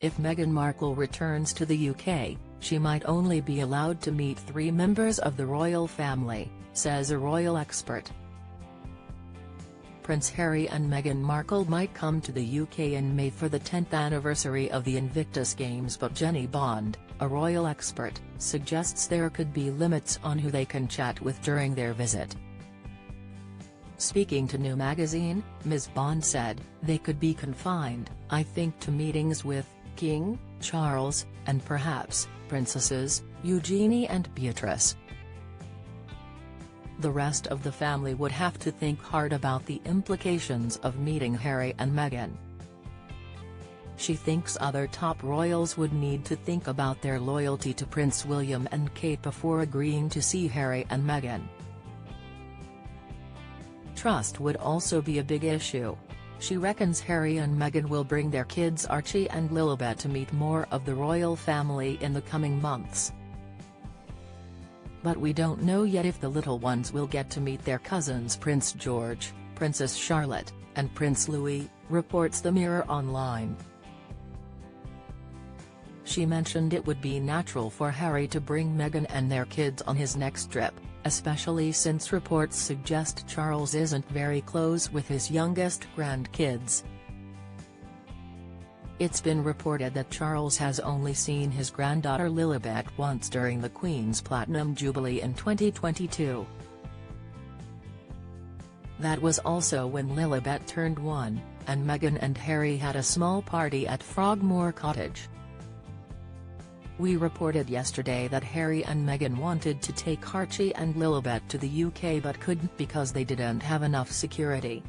If Meghan Markle returns to the UK, she might only be allowed to meet 3 members of the royal family, says a royal expert. Prince Harry and Meghan Markle might come to the UK in May for the 10th anniversary of the Invictus Games, but Jenny Bond, a royal expert, suggests there could be limits on who they can chat with during their visit. Speaking to New Magazine, Ms. Bond said, "They could be confined, I think, to meetings with King Charles, and perhaps Princesses Eugenie and Beatrice. The rest of the family would have to think hard about the implications of meeting Harry and Meghan." She thinks other top royals would need to think about their loyalty to Prince William and Kate before agreeing to see Harry and Meghan. Trust would also be a big issue. She reckons Harry and Meghan will bring their kids Archie and Lilibet to meet more of the royal family in the coming months. But we don't know yet if the little ones will get to meet their cousins Prince George, Princess Charlotte, and Prince Louis, reports the Mirror Online. She mentioned it would be natural for Harry to bring Meghan and their kids on his next trip, especially since reports suggest Charles isn't very close with his youngest grandkids. It's been reported that Charles has only seen his granddaughter Lilibet once during the Queen's Platinum Jubilee in 2022. That was also when Lilibet turned 1, and Meghan and Harry had a small party at Frogmore Cottage. We reported yesterday that Harry and Meghan wanted to take Archie and Lilibet to the UK but couldn't because they didn't have enough security.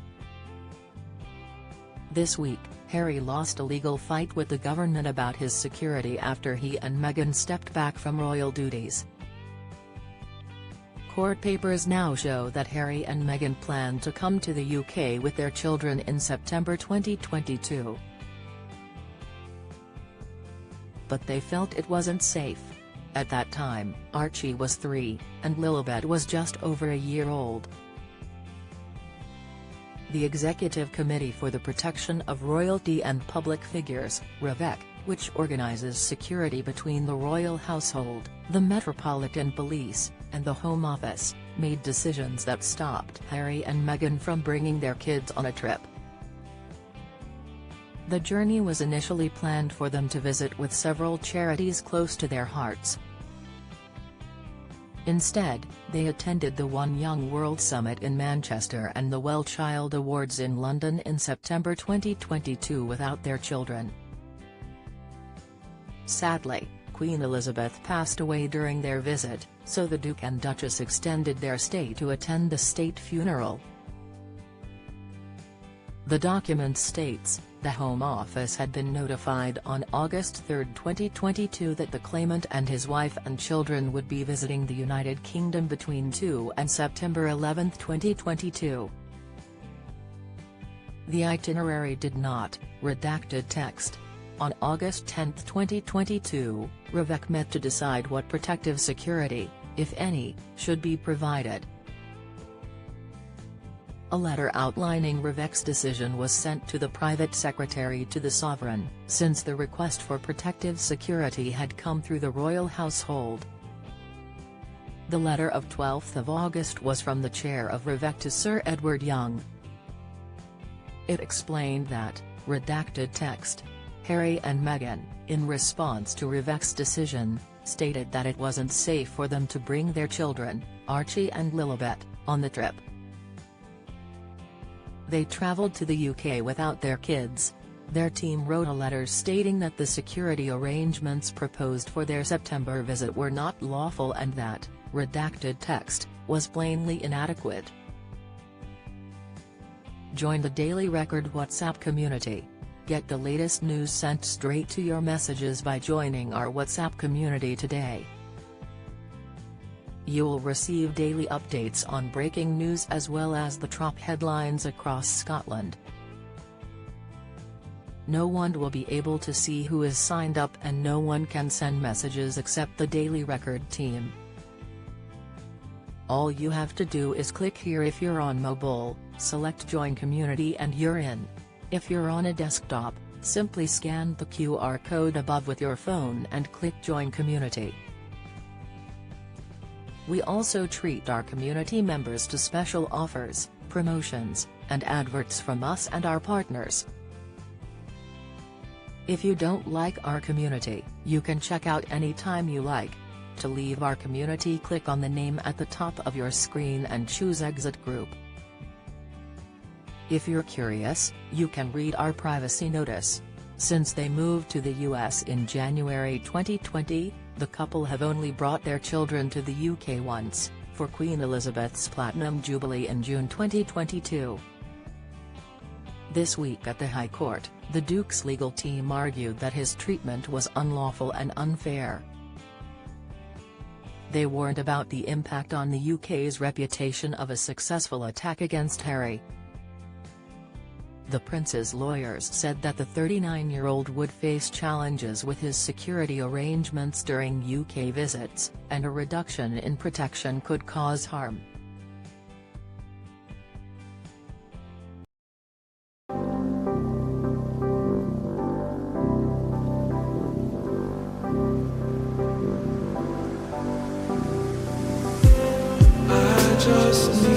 This week, Harry lost a legal fight with the government about his security after he and Meghan stepped back from royal duties. Court papers now show that Harry and Meghan plan to come to the UK with their children in September 2022. But they felt it wasn't safe. At that time, Archie was 3, and Lilibet was just over a year old. The Executive Committee for the Protection of Royalty and Public Figures, REVEC, which organizes security between the royal household, the Metropolitan Police, and the Home Office, made decisions that stopped Harry and Meghan from bringing their kids on a trip. The journey was initially planned for them to visit with several charities close to their hearts. Instead, they attended the One Young World Summit in Manchester and the Well Child Awards in London in September 2022 without their children. Sadly, Queen Elizabeth passed away during their visit, so the Duke and Duchess extended their stay to attend the state funeral. The document states, the Home Office had been notified on August 3, 2022 that the claimant and his wife and children would be visiting the United Kingdom between 2 and September 11, 2022. The itinerary did not, redacted text. On August 10, 2022, REVEC met to decide what protective security, if any, should be provided. A letter outlining REVEC's decision was sent to the private secretary to the sovereign, since the request for protective security had come through the royal household. The letter of 12 August was from the chair of REVEC to Sir Edward Young. It explained that, redacted text, Harry and Meghan, in response to REVEC's decision, stated that it wasn't safe for them to bring their children, Archie and Lilibet, on the trip. They travelled to the UK without their kids. Their team wrote a letter stating that the security arrangements proposed for their September visit were not lawful and that, redacted text, was plainly inadequate. Join the Daily Record WhatsApp community. Get the latest news sent straight to your messages by joining our WhatsApp community today. You'll receive daily updates on breaking news as well as the top headlines across Scotland. No one will be able to see who is signed up and no one can send messages except the Daily Record team. All you have to do is click here if you're on mobile, select Join Community and you're in. If you're on a desktop, Simply scan the QR code above with your phone and click Join Community. We also treat our community members to special offers, promotions, and adverts from us and our partners. If you don't like our community, you can check out anytime you like. To leave our community, click on the name at the top of your screen and choose Exit Group. If you're curious, you can read our privacy notice. Since they moved to the US in January 2020, the couple have only brought their children to the UK once, for Queen Elizabeth's Platinum Jubilee in June 2022. This week at the High Court, the Duke's legal team argued that his treatment was unlawful and unfair. They warned about the impact on the UK's reputation of a successful attack against Harry. The Prince's lawyers said that the 39-year-old would face challenges with his security arrangements during UK visits, and a reduction in protection could cause harm. I just need